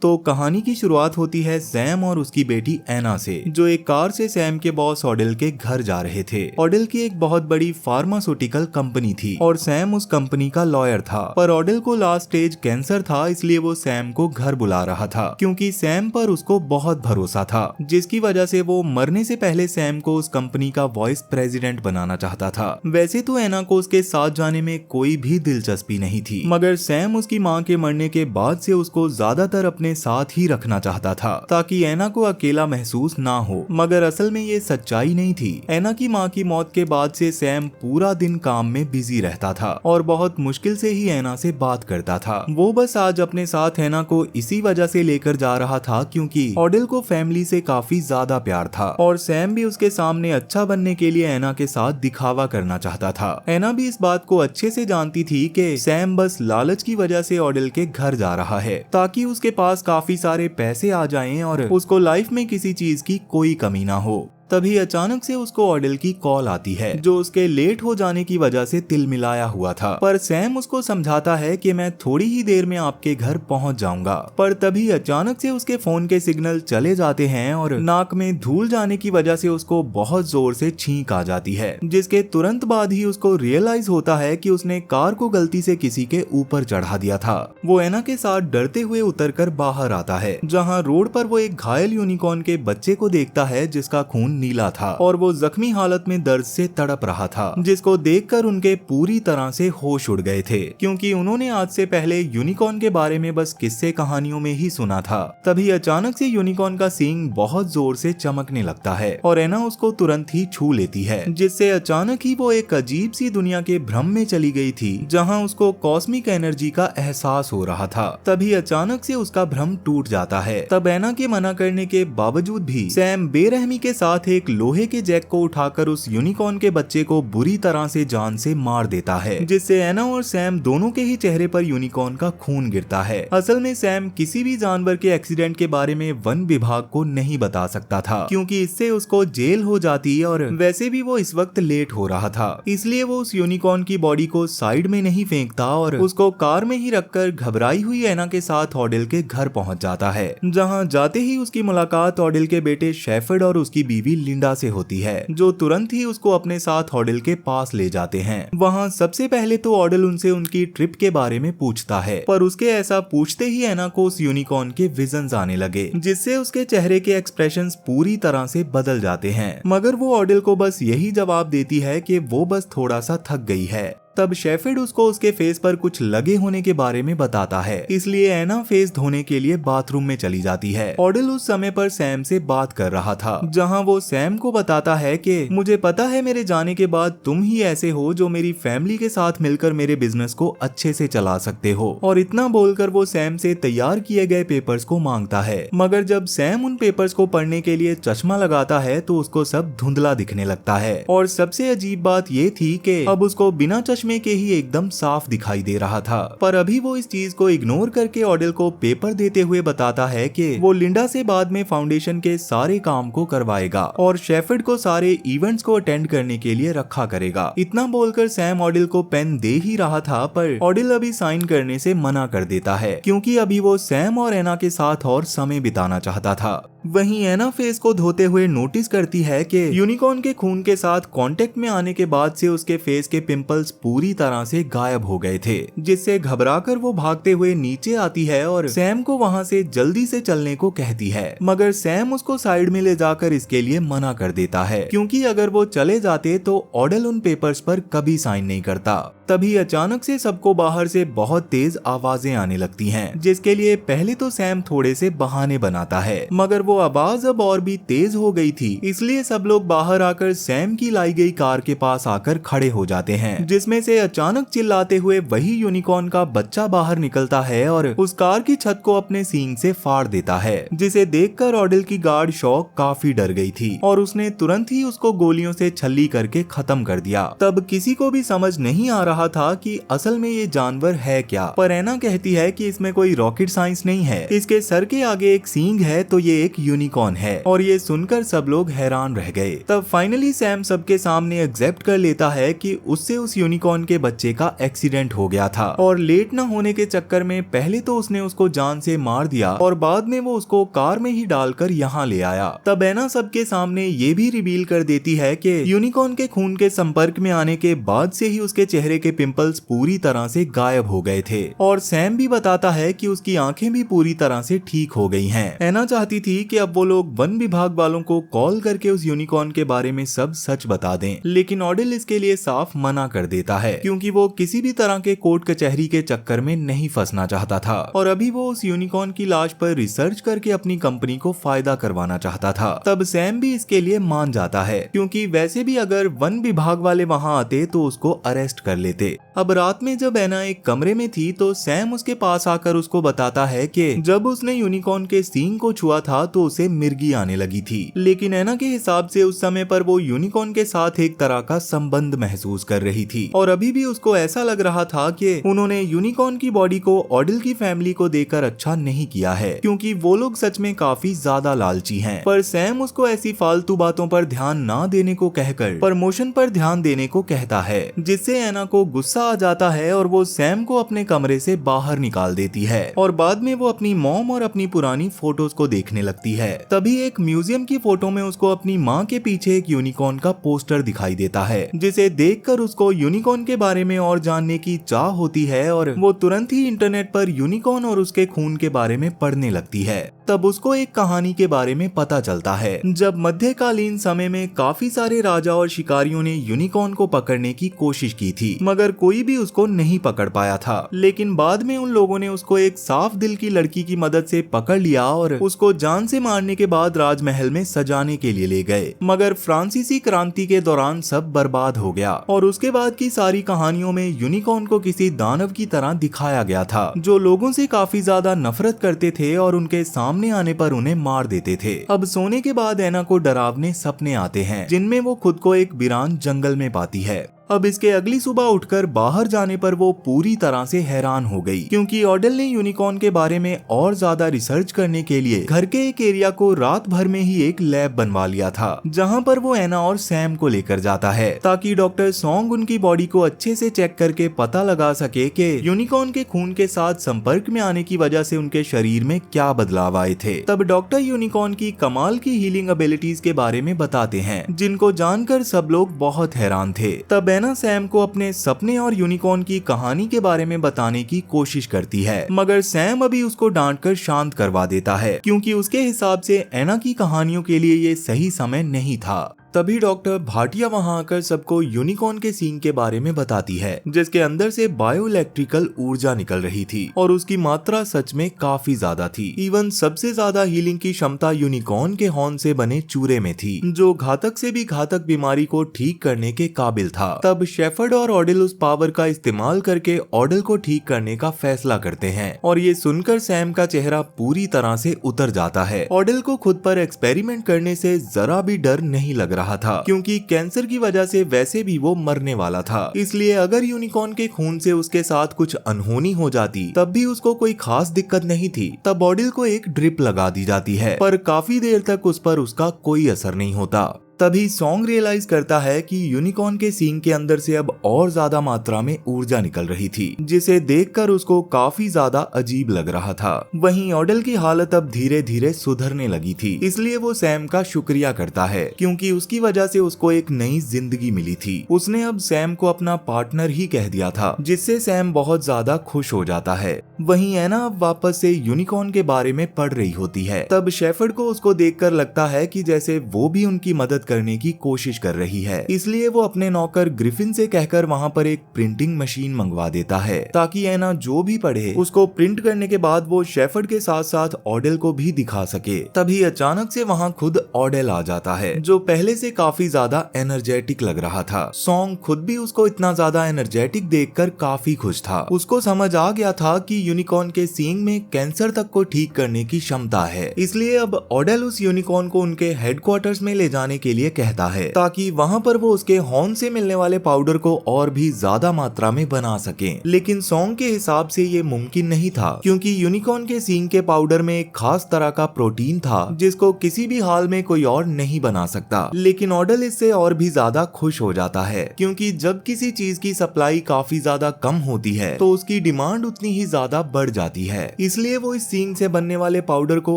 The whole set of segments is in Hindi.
तो कहानी की शुरुआत होती है सैम और उसकी बेटी एना से, जो एक कार से सैम के बॉस ऑडिल के घर जा रहे थे। ऑडिल की एक बहुत बड़ी फार्मास्यूटिकल कंपनी थी और सैम उस कंपनी का लॉयर था, पर ऑडिल को लास्ट स्टेज कैंसर था, इसलिए वो सैम को घर बुला रहा था क्योंकि सैम पर उसको बहुत भरोसा था, जिसकी वजह से वो मरने से पहले सैम को उस कंपनी का वाइस प्रेसिडेंट बनाना चाहता था। वैसे तो एना को उसके साथ जाने में कोई भी दिलचस्पी नहीं थी, मगर सैम उसकी माँ के मरने के बाद से उसको ज्यादातर अपने साथ ही रखना चाहता था ताकि एना को अकेला महसूस ना हो। मगर असल में ये सच्चाई नहीं थी। एना की माँ की मौत के बाद से सैम पूरा दिन काम में बिजी रहता था और बहुत मुश्किल से ही एना से बात करता था। वो बस आज अपने साथ एना को इसी वजह से लेकर जा रहा था क्योंकि ऑडिल को फैमिली से काफी ज्यादा प्यार था और सैम भी उसके सामने अच्छा बनने के लिए एना के साथ दिखावा करना चाहता था। एना भी इस बात को अच्छे से जानती थी कि सैम बस लालच की वजह से ऑडिल के घर जा रहा है ताकि उसके पास काफी सारे पैसे आ जाएं और उसको लाइफ में किसी चीज की कोई कमी ना हो। तभी अचानक से उसको ऑडिल की कॉल आती है, जो उसके लेट हो जाने की वजह से तिलमिलाया हुआ था। पर सैम उसको समझाता है कि मैं थोड़ी ही देर में आपके घर पहुंच जाऊंगा। पर तभी अचानक से उसके फोन के सिग्नल चले जाते हैं और नाक में धूल जाने की वजह से उसको बहुत जोर से छींक आ जाती है, जिसके तुरंत बाद ही उसको रियलाइज होता है कि उसने कार को गलती से किसी के ऊपर चढ़ा दिया था। वो एना के साथ डरते हुए उतरकर बाहर आता है, जहाँ रोड पर वो एक घायल यूनिकॉर्न के बच्चे को देखता है जिसका खून नीला था और वो जख्मी हालत में दर्द से तड़प रहा था, जिसको देखकर उनके पूरी तरह से होश उड़ गए थे क्योंकि उन्होंने आज से पहले यूनिकॉर्न के बारे में बस किस्से कहानियों में ही सुना था। तभी अचानक से यूनिकॉर्न का सींग बहुत जोर से चमकने लगता है और एना उसको तुरंत ही छू लेती है, जिससे अचानक ही वो एक अजीब सी दुनिया के भ्रम में चली गई थी जहाँ उसको कॉस्मिक एनर्जी का एहसास हो रहा था। तभी अचानक से उसका भ्रम टूट जाता है। तब एना के मना करने के बावजूद भी सैम बेरहमी के साथ एक लोहे के जैक को उठाकर उस यूनिकॉर्न के बच्चे को बुरी तरह से जान से मार देता है, जिससे एना और सैम दोनों के ही चेहरे पर यूनिकॉर्न का खून गिरता है। असल में सैम किसी भी जानवर के एक्सीडेंट के बारे में वन विभाग को नहीं बता सकता था क्योंकि इससे उसको जेल हो जाती और वैसे भी वो इस वक्त लेट हो रहा था, इसलिए वो उस यूनिकॉर्न की बॉडी को साइड में नहीं फेंकता और उसको कार में ही रखकर घबराई हुई एना के साथ ऑडिल के घर पहुंच जाता है। जहाँ जाते ही उसकी मुलाकात ऑडिल के बेटे शेफर्ड और उसकी बीवी लिंडा से होती है, जो तुरंत ही उसको अपने साथ ऑडिल के पास ले जाते हैं। वहाँ सबसे पहले तो ऑडिल उनसे उनकी ट्रिप के बारे में पूछता है, पर उसके ऐसा पूछते ही एना को उस यूनिकॉर्न के विजन्स आने लगे, जिससे उसके चेहरे के एक्सप्रेशंस पूरी तरह से बदल जाते हैं। मगर वो ऑडिल को बस यही जवाब देती है कि वो बस थोड़ा सा थक गई है। तब शेफर्ड उसको उसके फेस पर कुछ लगे होने के बारे में बताता है, इसलिए एना फेस धोने के लिए बाथरूम में चली जाती है। ऑडिल उस समय पर सैम से बात कर रहा था, जहां वो सैम को बताता है कि मुझे पता है मेरे जाने के बाद तुम ही ऐसे हो जो मेरी फैमिली के साथ मिलकर मेरे बिजनेस को अच्छे से चला सकते हो। और इतना बोलकर वो सैम से तैयार किए गए पेपर्स को मांगता है, मगर जब सैम उन पेपर्स को पढ़ने के लिए चश्मा लगाता है तो उसको सब धुंधला दिखने लगता है। और सबसे अजीब बात ये थी कि अब उसको बिना चश्मे के ही एकदम साफ दिखाई दे रहा था। पर अभी वो इस चीज को इग्नोर करके ऑडिल को पेपर देते हुए बताता है कि वो लिंडा से बाद में फाउंडेशन के सारे काम को करवाएगा और शेफर्ड को सारे इवेंट्स को अटेंड करने के लिए रखा करेगा। इतना बोलकर सैम ऑडिल को पेन दे ही रहा था, पर ऑडिल अभी साइन करने से मना कर देता है क्योंकि अभी वो सैम और एना के साथ और समय बिताना चाहता था। वहीं एना फेस को धोते हुए नोटिस करती है कि यूनिकॉर्न के खून के साथ कांटेक्ट में आने के बाद से उसके फेस के पिंपल्स पूरी तरह से गायब हो गए थे, जिससे घबराकर वो भागते हुए नीचे आती है और सैम को वहां से जल्दी से चलने को कहती है। मगर सैम उसको साइड में ले जाकर इसके लिए मना कर देता है क्योंकि अगर वो चले जाते तो ऑडिल उन पेपर्स पर कभी साइन नहीं करता। तभी अचानक से सबको बाहर से बहुत तेज आवाजें आने लगती हैं, जिसके लिए पहले तो सैम थोड़े से बहाने बनाता है, मगर वो आवाज अब और भी तेज हो गई थी, इसलिए सब लोग बाहर आकर सैम की लाई गई कार के पास आकर खड़े हो जाते हैं, जिसमें से अचानक चिल्लाते हुए वही यूनिकॉर्न का बच्चा बाहर निकलता है और उस कार की छत को अपने सींग से फाड़ देता है, जिसे देखकर ऑडिल की गार्ड शॉक काफी डर गई थी और उसने तुरंत ही उसको गोलियों से छल्ली करके खत्म कर दिया। तब किसी को भी समझ नहीं आ रहा रहा था कि असल में ये जानवर है क्या, पर एना कहती है कि इसमें कोई रॉकेट साइंस नहीं है, इसके सर के आगे एक सींग है तो ये एक यूनिकॉर्न है। और ये सुनकर सब लोग हैरान रह गए। तब फाइनली सैम सबके सामने एक्सेप्ट कर लेता है कि उससे उस यूनिकॉर्न के बच्चे का एक्सीडेंट हो गया था और लेट न होने के चक्कर में पहले तो उसने उसको जान से मार दिया और बाद में वो उसको कार में ही डालकर यहाँ ले आया। तब एना सबके सामने ये भी रिवील कर देती है कि यूनिकॉर्न के खून के संपर्क में आने के बाद से ही उसके चेहरे के पिंपल्स पूरी तरह से गायब हो गए थे। और सैम भी बताता है कि उसकी आंखें भी पूरी तरह से ठीक हो गई हैं। एना चाहती थी कि अब वो लोग वन विभाग वालों को कॉल करके उस यूनिकॉर्न के बारे में सब सच बता दें, लेकिन ऑडिल इसके लिए साफ मना कर देता है क्योंकि वो किसी भी तरह के कोर्ट कचहरी के चक्कर में नहीं फंसना चाहता था और अभी वो उस यूनिकॉर्न की लाश पर रिसर्च करके अपनी कंपनी को फायदा करवाना चाहता था। तब सैम भी इसके लिए मान जाता है क्योंकि वैसे भी अगर वन विभाग वाले वहां आते तो उसको अरेस्ट कर लेते। अब रात में जब एना एक कमरे में थी तो सैम उसके पास आकर उसको बताता है कि जब उसने यूनिकॉर्न के सींग को छुआ था तो उसे मिर्गी आने लगी थी, लेकिन एना के हिसाब से उस समय पर वो यूनिकॉर्न के साथ एक तरह का संबंध महसूस कर रही थी और अभी भी उसको ऐसा लग रहा था कि उन्होंने यूनिकॉर्न की बॉडी को ऑडिल की फैमिली को देकर अच्छा नहीं किया है क्योंकि वो लोग सच में काफी ज्यादा लालची हैं। पर सैम उसको ऐसी फालतू बातों पर ध्यान ना देने को कहकर प्रमोशन पर ध्यान देने को कहता है, जिससे एना को गुस्सा आ जाता है और वो सैम को अपने कमरे से बाहर निकाल देती है और बाद में वो अपनी मॉम और अपनी पुरानी फोटोज को देखने लगती है। तभी एक म्यूजियम की फोटो में उसको अपनी माँ के पीछे एक यूनिकॉर्न का पोस्टर दिखाई देता है, जिसे देखकर उसको यूनिकॉर्न के बारे में और जानने की चाह होती है और वो तुरंत ही इंटरनेट पर यूनिकॉर्न और उसके खून के बारे में पढ़ने लगती है। तब उसको एक कहानी के बारे में पता चलता है जब मध्यकालीन समय में काफी सारे राजा और शिकारियों ने यूनिकॉर्न को पकड़ने की कोशिश की थी मगर कोई भी उसको नहीं पकड़ पाया था, लेकिन बाद में उन लोगों ने उसको एक साफ दिल की लड़की की मदद से पकड़ लिया और उसको जान से मारने के बाद राजमहल में सजाने के लिए ले गए। मगर फ्रांसीसी क्रांति के दौरान सब बर्बाद हो गया और उसके बाद की सारी कहानियों में यूनिकॉर्न को किसी दानव की तरह दिखाया गया था जो लोगों से काफी ज्यादा नफरत करते थे और उनके सामने आने पर उन्हें मार देते थे। अब सोने के बाद एना को डरावने सपने आते हैं जिनमें वो खुद को एक वीरान जंगल में पाती है। अब इसके अगली सुबह उठकर बाहर जाने पर वो पूरी तरह से हैरान हो गई क्योंकि ऑडिल ने यूनिकॉर्न के बारे में और ज्यादा रिसर्च करने के लिए घर के एक एरिया को रात भर में ही एक लैब बनवा लिया था जहां पर वो एना और सैम को लेकर जाता है ताकि डॉक्टर सॉन्ग उनकी बॉडी को अच्छे से चेक करके पता लगा सके कि यूनिकॉर्न के खून के साथ संपर्क में आने की वजह से उनके शरीर में क्या बदलाव आए थे। तब डॉक्टर यूनिकॉर्न की कमाल की हीलिंग एबिलिटीज के बारे में बताते हैं जिनको जानकर सब लोग बहुत हैरान थे। तब एना सैम को अपने सपने और यूनिकॉर्न की कहानी के बारे में बताने की कोशिश करती है मगर सैम अभी उसको डांटकर शांत करवा देता है क्योंकि उसके हिसाब से एना की कहानियों के लिए ये सही समय नहीं था। तभी डॉक्टर भाटिया वहां आकर सबको यूनिकॉर्न के सींग के बारे में बताती है जिसके अंदर से बायोइलेक्ट्रिकल ऊर्जा निकल रही थी और उसकी मात्रा सच में काफी ज्यादा थी। इवन सबसे ज्यादा हीलिंग की क्षमता यूनिकॉर्न के हॉर्न से बने चूरे में थी जो घातक से भी घातक बीमारी को ठीक करने के काबिल था। तब शेफर्ड और ऑडिल उस पावर का इस्तेमाल करके ऑडिल को ठीक करने का फैसला करते हैं और ये सुनकर सैम का चेहरा पूरी तरह से उतर जाता है। ऑडिल को खुद पर एक्सपेरिमेंट करने से जरा भी डर नहीं लग रहा था क्योंकि कैंसर की वजह से वैसे भी वो मरने वाला था, इसलिए अगर यूनिकॉर्न के खून से उसके साथ कुछ अनहोनी हो जाती तब भी उसको कोई खास दिक्कत नहीं थी। तब ऑडिल को एक ड्रिप लगा दी जाती है पर काफी देर तक उस पर उसका कोई असर नहीं होता। तभी सॉन्ग रियलाइज करता है कि यूनिकॉर्न के सींग के अंदर से अब और ज्यादा मात्रा में ऊर्जा निकल रही थी जिसे देखकर उसको काफी ज्यादा अजीब लग रहा था। वहीं ऑडिल की हालत अब धीरे धीरे सुधरने लगी थी, इसलिए वो सैम का शुक्रिया करता है क्योंकि उसकी वजह से उसको एक नई जिंदगी मिली थी। उसने अब सैम को अपना पार्टनर ही कह दिया था जिससे सैम बहुत ज्यादा खुश हो जाता है। वहीं एना अब वापस से यूनिकॉर्न के बारे में पढ़ रही होती है। तब शेफर्ड को उसको देखकर लगता है कि जैसे वो भी उनकी मदद करने की कोशिश कर रही है, इसलिए वो अपने नौकर ग्रिफिन से कहकर वहां पर एक प्रिंटिंग मशीन मंगवा देता है ताकि एना जो भी पढ़े उसको प्रिंट करने के बाद वो शेफर्ड के साथ साथ ऑडिल को भी दिखा सके। तभी अचानक से वहां खुद ऑडिल आ जाता है जो पहले से काफी ज्यादा एनर्जेटिक लग रहा था। सॉन्ग खुद भी उसको इतना ज्यादा एनर्जेटिक देखकर काफी खुश था। उसको समझ आ गया था कि यूनिकॉर्न के सींग में कैंसर तक को ठीक करने की क्षमता है, इसलिए अब ऑडिल उस यूनिकॉर्न को उनके हेडक्वार्टर्स में ले जाने के लिए कहता है ताकि वहाँ पर वो उसके हॉर्न से मिलने वाले पाउडर को और भी ज्यादा मात्रा में बना सके। लेकिन सॉन्ग के हिसाब से ये मुमकिन नहीं था क्योंकि यूनिकॉर्न के सींग के पाउडर में एक खास तरह का प्रोटीन था जिसको किसी भी हाल में कोई और नहीं बना सकता। लेकिन ऑडल इससे और भी ज्यादा खुश हो जाता है क्योंकि जब किसी चीज की सप्लाई काफी ज्यादा कम होती है तो उसकी डिमांड उतनी ही ज्यादा बढ़ जाती है। इसलिए वो इस सींग से बनने वाले पाउडर को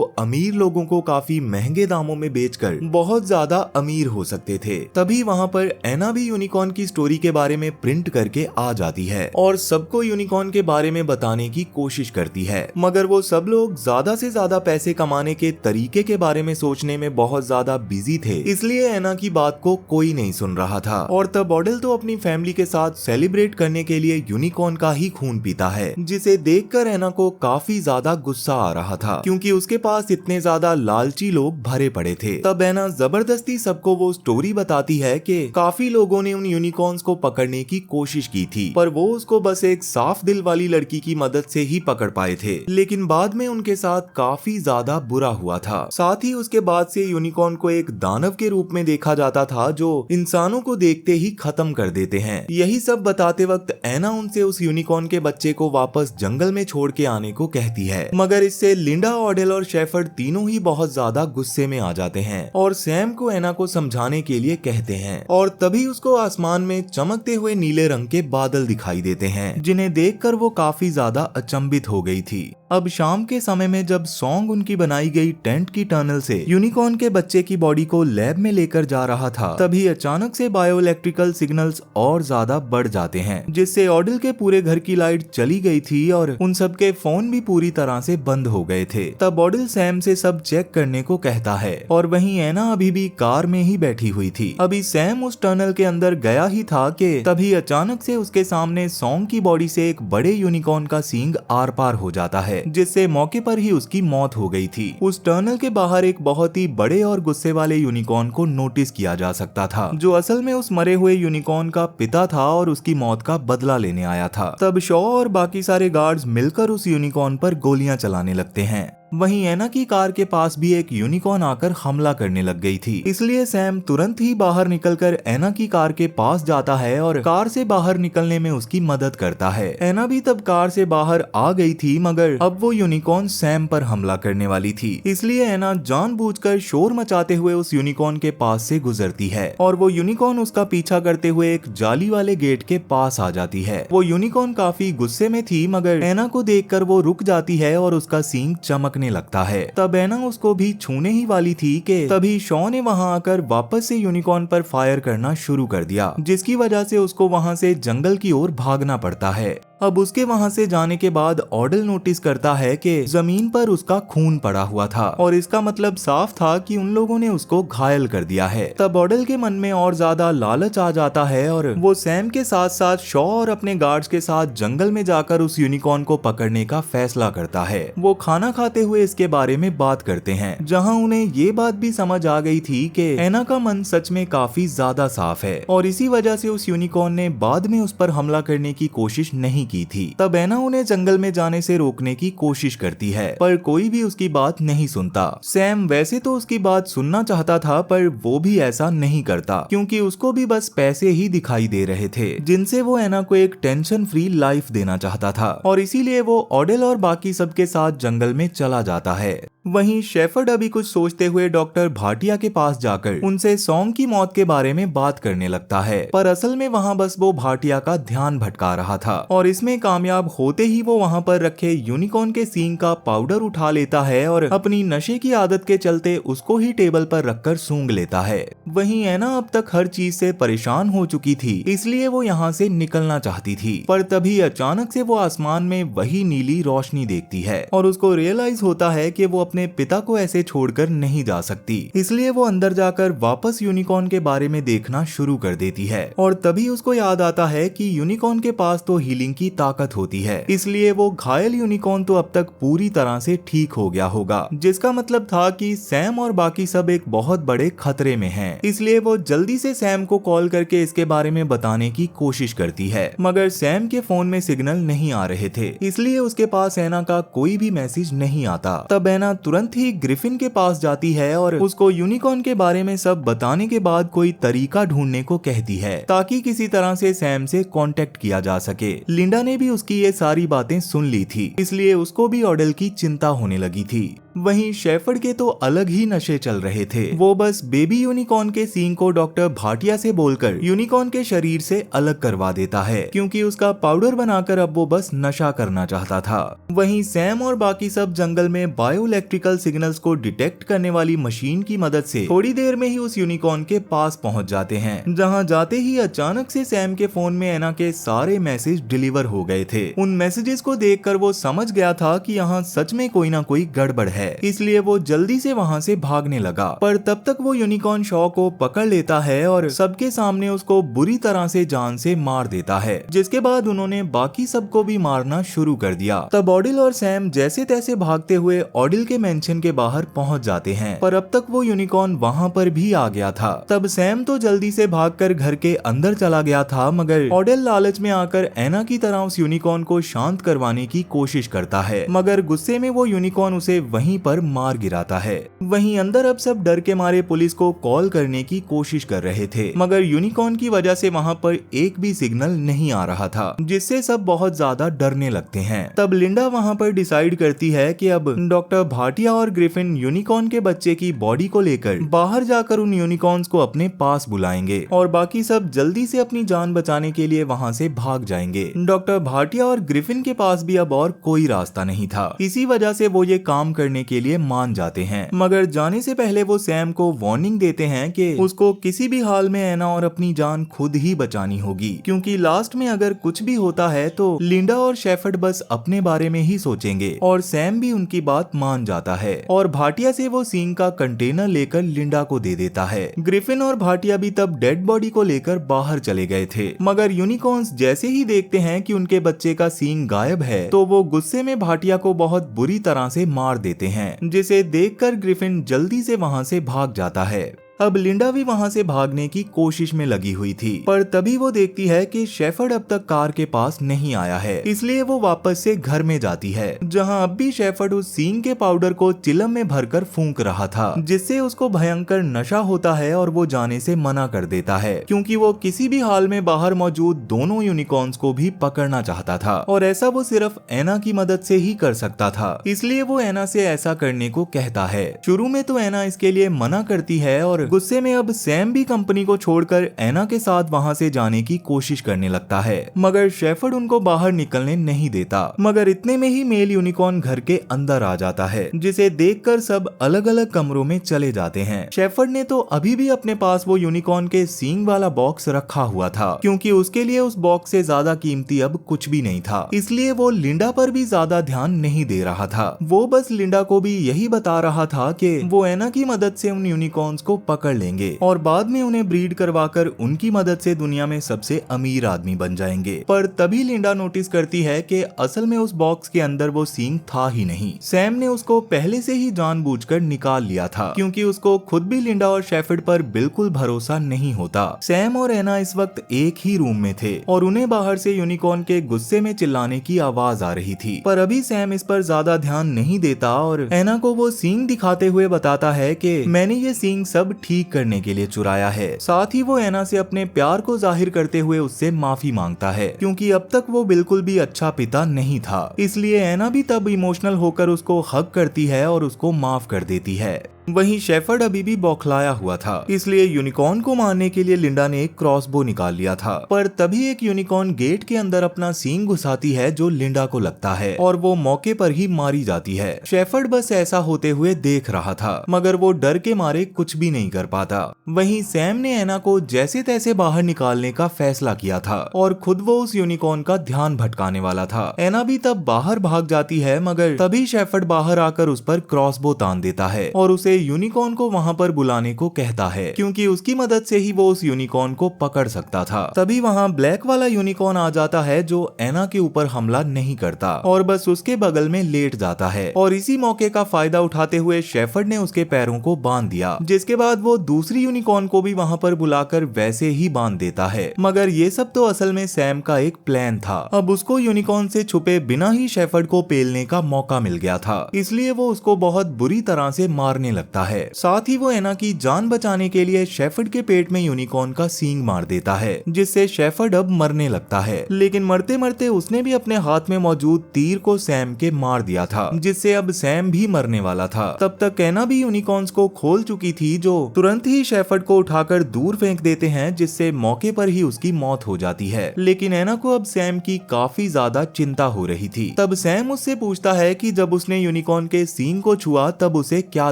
अमीर लोगों को काफी महंगे दामों में बेचकर बहुत ज्यादा अमीर हो सकते थे। तभी वहाँ पर एना भी यूनिकॉर्न की स्टोरी के बारे में प्रिंट करके आ जाती है और सबको यूनिकॉर्न के बारे में बताने की कोशिश करती है, मगर वो सब लोग ज्यादा से ज्यादा पैसे कमाने के तरीके के बारे में सोचने में बहुत ज्यादा बिजी थे, इसलिए एना की बात को कोई नहीं सुन रहा था। और तब ऑडल तो अपनी फैमिली के साथ सेलिब्रेट करने के लिए यूनिकॉर्न का ही खून पीता है, जिसे देखकर एना को काफी ज्यादा गुस्सा आ रहा था क्योंकि उसके पास इतने ज्यादा लालची लोग भरे पड़े थे। तब एना जबरदस्ती सबको वो स्टोरी बताती है कि काफी लोगों ने उन यूनिकॉर्न्स को पकड़ने की कोशिश की थी पर वो उसको बस एक साफ दिल वाली लड़की की मदद से ही पकड़ पाए थे, लेकिन बाद में उनके साथ काफी ज्यादा बुरा हुआ था। साथ ही उसके बाद से यूनिकॉर्न को एक दानव के रूप में देखा जाता था जो इंसानों को देखते ही खत्म कर देते हैं। यही सब बताते वक्त एना उनसे उस यूनिकॉर्न के बच्चे को वापस जंगल में छोड़ के आने को कहती है, मगर इससे लिंडा, ऑडेल और शेफर्ड तीनों ही बहुत ज्यादा गुस्से में आ जाते हैं और सैम को एना को समझाने के लिए कहते हैं। और तभी उसको आसमान में चमकते हुए नीले रंग के बादल दिखाई देते हैं जिन्हें देखकर वो काफी ज्यादा अचंभित हो गई थी। अब शाम के समय में जब सॉन्ग उनकी बनाई गई टेंट की टनल से यूनिकॉर्न के बच्चे की बॉडी को लैब में लेकर जा रहा था, तभी अचानक से बायोइलेक्ट्रिकल सिग्नल्स और ज्यादा बढ़ जाते हैं जिससे ऑडल के पूरे घर की लाइट चली गई थी और उन सबके फोन भी पूरी तरह से बंद हो गए थे। तब ऑडल सैम से सब चेक करने को कहता है और वहीं एना अभी भी कार में ही बैठी हुई थी। अभी सैम उस टनल के अंदर गया ही था कि तभी अचानक से उसके सामने सॉन्ग की बॉडी से एक बड़े यूनिकॉर्न का सींग आर पार हो जाता है जिससे मौके पर ही उसकी मौत हो गई थी। उस टनल के बाहर एक बहुत ही बड़े और गुस्से वाले यूनिकॉर्न को नोटिस किया जा सकता था जो असल में उस मरे हुए यूनिकॉर्न का पिता था और उसकी मौत का बदला लेने आया था। तब शॉ और बाकी सारे गार्ड्स मिलकर उस यूनिकॉर्न पर गोलियां चलाने लगते हैं। वहीं एना की कार के पास भी एक यूनिकॉर्न आकर हमला करने लग गई थी, इसलिए सैम तुरंत ही बाहर निकलकर एना की कार के पास जाता है और कार से बाहर निकलने में उसकी मदद करता है। एना भी तब कार से बाहर आ गई थी, मगर अब वो यूनिकॉर्न सैम पर हमला करने वाली थी, इसलिए एना जानबूझकर शोर मचाते हुए उस यूनिकॉर्न के पास से गुजरती है और वो यूनिकॉर्न उसका पीछा करते हुए एक जाली वाले गेट के पास आ जाती है। वो यूनिकॉर्न काफी गुस्से में थी, मगर एना को देखकर वो रुक जाती है और उसका सींग चमकने लगता है। तब एना उसको भी छूने ही वाली थी कि तभी शॉ ने वहां आकर वापस से यूनिकॉर्न पर फायर करना शुरू कर दिया, जिसकी वजह से उसको वहां से जंगल की ओर भागना पड़ता है। अब उसके वहां से जाने के बाद ऑडल नोटिस करता है कि जमीन पर उसका खून पड़ा हुआ था और इसका मतलब साफ था कि उन लोगों ने उसको घायल कर दिया है। तब ऑडल के मन में और ज्यादा लालच आ जाता है और वो सैम के साथ साथ शॉ और अपने गार्ड्स के साथ जंगल में जाकर उस यूनिकॉर्न को पकड़ने का फैसला करता है। वो खाना खाते हुए इसके बारे में बात करते हैं, जहाँ उन्हें ये बात भी समझ आ गई थी कि एना का मन सच में काफी ज्यादा साफ है और इसी वजह से उस यूनिकॉर्न ने बाद में उस पर हमला करने की कोशिश नहीं की थी। तब एना उन्हें जंगल में जाने से रोकने की कोशिश करती है, पर कोई भी उसकी बात नहीं सुनता। सैम वैसे तो उसकी बात सुनना चाहता था, पर वो भी ऐसा नहीं करता क्योंकि उसको भी बस पैसे ही दिखाई दे रहे थे जिनसे वो एना को एक टेंशन फ्री लाइफ देना चाहता था और इसीलिए वो ऑडेल और बाकी सबके साथ जंगल में चला जाता है। वहीं शेफर्ड अभी कुछ सोचते हुए डॉक्टर भाटिया के पास जाकर उनसे सॉन्ग की मौत के बारे में बात करने लगता है, पर असल में वहां बस वो भाटिया का ध्यान भटका रहा था और इसमें कामयाब होते ही वो वहां पर रखे यूनिकॉर्न के सींग का पाउडर उठा लेता है और अपनी नशे की आदत के चलते उसको ही टेबल पर रखकर सूंघ लेता है। वहीं एना अब तक हर चीज से परेशान हो चुकी थी, इसलिए वो यहाँ से निकलना चाहती थी, पर तभी अचानक से वो आसमान में वही नीली रोशनी देखती है और उसको रियलाइज होता है कि वो अपने पिता को ऐसे छोड़कर नहीं जा सकती, इसलिए वो अंदर जाकर वापस यूनिकॉर्न के बारे में देखना शुरू कर देती है और तभी उसको याद आता है कि यूनिकॉर्न के पास तो हीलिंग की ताकत होती है, इसलिए वो घायल यूनिकॉर्न तो अब तक पूरी तरह से ठीक हो गया होगा, जिसका मतलब था कि सैम और बाकी सब एक बहुत बड़े खतरे में हैं। इसलिए वो जल्दी से सैम को कॉल करके इसके बारे में बताने की कोशिश करती है, मगर सैम के फोन में सिग्नल नहीं आ रहे थे, इसलिए उसके पास एना का कोई भी मैसेज नहीं आता। तब एना तुरंत ही ग्रिफिन के पास जाती है और उसको यूनिकॉर्न के बारे में सब बताने के बाद कोई तरीका ढूंढने को कहती है ताकि किसी तरह से सैम से कांटेक्ट किया जा सके। लिंडा ने भी उसकी ये सारी बातें सुन ली थी, इसलिए उसको भी ऑडेल की चिंता होने लगी थी। वहीं शेफर्ड के तो अलग ही नशे चल रहे थे। वो बस बेबी यूनिकॉर्न के सींग को डॉक्टर भाटिया से बोलकर यूनिकॉर्न के शरीर से अलग करवा देता है, क्योंकि उसका पाउडर बनाकर अब वो बस नशा करना चाहता था। वहीं सैम और बाकी सब जंगल में बायो इलेक्ट्रिकल सिग्नल्स को डिटेक्ट करने वाली मशीन की मदद से थोड़ी देर में ही उस यूनिकॉर्न के पास पहुंच जाते हैं, जहां जाते ही अचानक से सैम के फोन में एना के सारे मैसेज डिलीवर हो गए थे। उन मैसेजेस को देखकर वो समझ गया था कि यहाँ सच में कोई ना कोई गड़बड़ है, इसलिए वो जल्दी से वहाँ से भागने लगा। पर तब तक वो यूनिकॉर्न शॉ को पकड़ लेता है और सबके सामने उसको बुरी तरह से जान से मार देता है, जिसके बाद उन्होंने बाकी सबको भी मारना शुरू कर दिया। तब ऑडिल और सैम जैसे तैसे भागते हुए ऑडिल के मेंशन के बाहर पहुंच जाते हैं, पर अब तक वो यूनिकॉर्न वहाँ पर भी आ गया था। तब सैम तो जल्दी से भागकर घर के अंदर चला गया था, मगर ऑडिल लालच में आकर एना की तरह उस यूनिकॉर्न को शांत करवाने की कोशिश करता है, मगर गुस्से में वो यूनिकॉर्न उसे वहीं पर मार गिराता है। वहीं अंदर अब सब डर के मारे पुलिस को कॉल करने की कोशिश कर रहे थे, मगर यूनिकॉर्न की वजह से वहाँ पर एक भी सिग्नल नहीं आ रहा था, जिससे सब बहुत ज्यादा डरने लगते हैं। तब लिंडा वहाँ पर डिसाइड करती है कि अब डॉक्टर भाटिया और ग्रिफिन यूनिकॉर्न के बच्चे की बॉडी को लेकर बाहर जाकर उन यूनिकॉर्न्स को अपने पास बुलाएंगे और बाकी सब जल्दी से अपनी जान बचाने के लिए वहाँ से भाग जाएंगे। डॉक्टर भाटिया और ग्रिफिन के पास भी अब और कोई रास्ता नहीं था, इसी वजह से वो ये काम करने के लिए मान जाते हैं, मगर जाने से पहले वो सैम को वार्निंग देते हैं कि उसको किसी भी हाल में एना और अपनी जान खुद ही बचानी होगी, क्योंकि लास्ट में अगर कुछ भी होता है तो लिंडा और शेफर्ड बस अपने बारे में ही सोचेंगे। और सैम भी उनकी बात मान जाता है और भाटिया से वो सींग का कंटेनर लेकर लिंडा को दे देता है। ग्रिफिन और भाटिया भी तब डेड बॉडी को लेकर बाहर चले गए थे, मगर यूनिकॉर्न्स जैसे ही देखते हैं कि उनके बच्चे का सींग गायब है तो वो गुस्से में भाटिया को बहुत बुरी तरह से मार देते हैं, जिसे देखकर ग्रिफिन जल्दी से वहां से भाग जाता है। अब लिंडा भी वहां से भागने की कोशिश में लगी हुई थी, पर तभी वो देखती है कि शेफर्ड अब तक कार के पास नहीं आया है, इसलिए वो वापस से घर में जाती है, जहां अब भी शेफर्ड उस सींग के पाउडर को चिलम में भरकर फूंक रहा था, जिससे उसको भयंकर नशा होता है और वो जाने से मना कर देता है, क्योंकि वो किसी भी हाल में बाहर मौजूद दोनों यूनिकॉर्न्स को भी पकड़ना चाहता था और ऐसा वो सिर्फ एना की मदद से ही कर सकता था, इसलिए वो एना से ऐसा करने को कहता है। शुरू में तो एना इसके लिए मना करती है और गुस्से में अब सैम भी कंपनी को छोड़कर एना के साथ वहां से जाने की कोशिश करने लगता है, मगर शेफर्ड उनको बाहर निकलने नहीं देता। मगर इतने में ही मेल यूनिकॉर्न घर के अंदर आ जाता है, जिसे देखकर सब अलग अलग कमरों में चले जाते हैं। शेफर्ड ने तो अभी भी अपने पास वो यूनिकॉर्न के सींग वाला बॉक्स रखा हुआ था, क्योंकि उसके लिए उस बॉक्स से ज्यादा कीमती अब कुछ भी नहीं था, इसलिए वो लिंडा पर भी ज्यादा ध्यान नहीं दे रहा था। वो बस लिंडा को भी यही बता रहा था कि वो एना की मदद से उन यूनिकॉर्न्स को पकड़ लेंगे और बाद में उन्हें ब्रीड करवाकर उनकी मदद से दुनिया में सबसे अमीर आदमी बन जाएंगे। पर तभी लिंडा नोटिस करती है कि असल में उस बॉक्स के अंदर वो सींग था ही नहीं। सैम ने उसको पहले से ही जानबूझकर निकाल लिया था, क्योंकि उसको खुद भी लिंडा और शेफर्ड पर बिल्कुल भरोसा नहीं होता। सैम और एना इस वक्त एक ही रूम में थे और उन्हें बाहर से यूनिकॉर्न के गुस्से में चिल्लाने की आवाज आ रही थी, पर अभी सैम इस पर ज्यादा ध्यान नहीं देता और एना को वो सींग दिखाते हुए बताता है कि मैंने ये सींग सब ठीक करने के लिए चुराया है। साथ ही वो एना से अपने प्यार को जाहिर करते हुए उससे माफी मांगता है, क्योंकि अब तक वो बिल्कुल भी अच्छा पिता नहीं था। इसलिए एना भी तब इमोशनल होकर उसको हग करती है और उसको माफ कर देती है। वहीं शेफर्ड अभी भी बौखलाया हुआ था, इसलिए यूनिकॉर्न को मारने के लिए लिंडा ने एक क्रॉसबो निकाल लिया था, पर तभी एक यूनिकॉर्न गेट के अंदर अपना सींग घुसाती है जो लिंडा को लगता है और वो मौके पर ही मारी जाती है। शेफर्ड बस ऐसा होते हुए देख रहा था, मगर वो डर के मारे कुछ भी नहीं कर पाता। वहीं सैम ने एना को जैसे तैसे बाहर निकालने का फैसला किया था और खुद वो उस यूनिकॉर्न का ध्यान भटकाने वाला था। एना भी तब बाहर भाग जाती है, मगर तभी शेफर्ड बाहर आकर उस पर क्रॉसबो तान देता है और उसे यूनिकॉर्न को वहाँ पर बुलाने को कहता है, क्योंकि उसकी मदद से ही वो उस यूनिकॉर्न को पकड़ सकता था। तभी वहाँ ब्लैक वाला यूनिकॉर्न आ जाता है जो एना के ऊपर हमला नहीं करता और बस उसके बगल में लेट जाता है। और इसी मौके का फायदा उठाते हुए शेफर्ड ने उसके पैरों को बांध दिया, जिसके बाद वो दूसरी यूनिकॉर्न को भी वहाँ पर बुलाकर वैसे ही बांध देता है। मगर ये सब तो असल में सैम का एक प्लान था। अब उसको यूनिकॉर्न से छुपे बिना ही शेफर्ड को पेलने का मौका मिल गया था, इसलिए वो उसको बहुत बुरी तरह से मारने लगता है। साथ ही वो एना की जान बचाने के लिए शेफर्ड के पेट में यूनिकॉर्न का सींग मार देता है, जिससे शेफर्ड अब मरने लगता है। लेकिन मरते मरते उसने भी अपने हाथ में मौजूद तीर को सैम के मार दिया था, जिससे अब सैम भी मरने वाला था। तब तक एना भी यूनिकॉर्न्स को खोल चुकी थी, जो तुरंत ही शेफर्ड को उठाकर दूर फेंक देते हैं, जिससे मौके पर ही उसकी मौत हो जाती है। लेकिन एना को अब सैम की काफी ज्यादा चिंता हो रही थी। तब सैम उससे पूछता है कि जब उसने यूनिकॉर्न के सींग को छुआ तब उसे क्या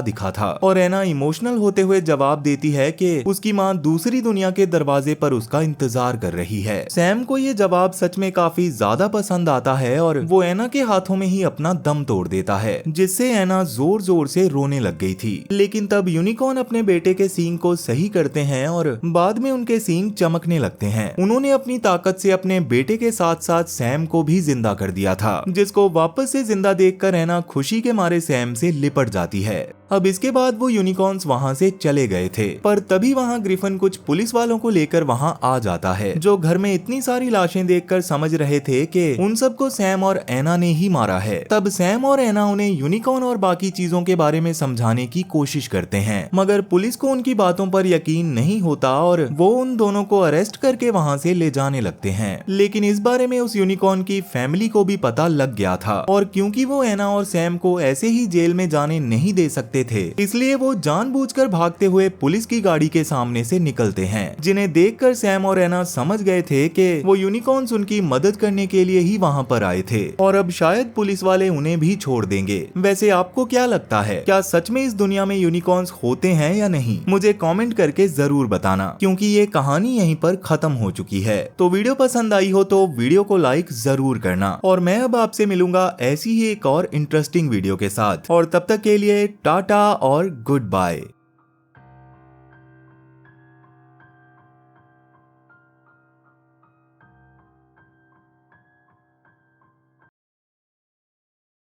दिखा था, और एना इमोशनल होते हुए जवाब देती है कि उसकी माँ दूसरी दुनिया के दरवाजे पर उसका इंतजार कर रही है। सैम को ये जवाब सच में काफी ज्यादा पसंद आता है और वो एना के हाथों में ही अपना दम तोड़ देता है, जिससे एना जोर जोर से रोने लग गई थी। लेकिन तब यूनिकॉर्न अपने बेटे के सींग को सही करते हैं और बाद में उनके सींग चमकने लगते हैं। उन्होंने अपनी ताकत से अपने बेटे के साथ साथ सैम को भी जिंदा कर दिया था, जिसको वापस से जिंदा देखकर एना खुशी के मारे सैम से लिपट जाती है। अब इसके बाद वो यूनिकॉर्न्स वहाँ से चले गए थे, पर तभी वहाँ ग्रिफिन कुछ पुलिस वालों को लेकर वहाँ आ जाता है, जो घर में इतनी सारी लाशें देखकर समझ रहे थे कि उन सबको सैम और एना ने ही मारा है। तब सैम और एना उन्हें यूनिकॉर्न और बाकी चीजों के बारे में समझाने की कोशिश करते हैं, मगर पुलिस को उनकी बातों पर यकीन नहीं होता और वो उन दोनों को अरेस्ट करके वहाँ से ले जाने लगते हैं। लेकिन इस बारे में उस यूनिकॉर्न की फैमिली को भी पता लग गया था, और क्योंकि वो एना और सैम को ऐसे ही जेल में जाने नहीं दे सकते थे, इसलिए वो जानबूझकर भागते हुए पुलिस की गाड़ी के सामने से निकलते हैं, जिन्हें देखकर सैम और एना समझ गए थे कि वो यूनिकॉर्न्स उनकी मदद करने के लिए ही वहाँ पर आए थे और अब शायद पुलिस वाले उन्हें भी छोड़ देंगे। वैसे आपको क्या लगता है, क्या सच में इस दुनिया में यूनिकॉर्न्स होते हैं या नहीं? मुझे कमेंट करके जरूर बताना, क्योंकि ये कहानी यहीं पर खत्म हो चुकी है। तो वीडियो पसंद आई हो तो वीडियो को लाइक जरूर करना, और मैं अब आपसे मिलूंगा ऐसी ही एक और इंटरेस्टिंग वीडियो के साथ, और तब तक के लिए टाटा और गुड बाय।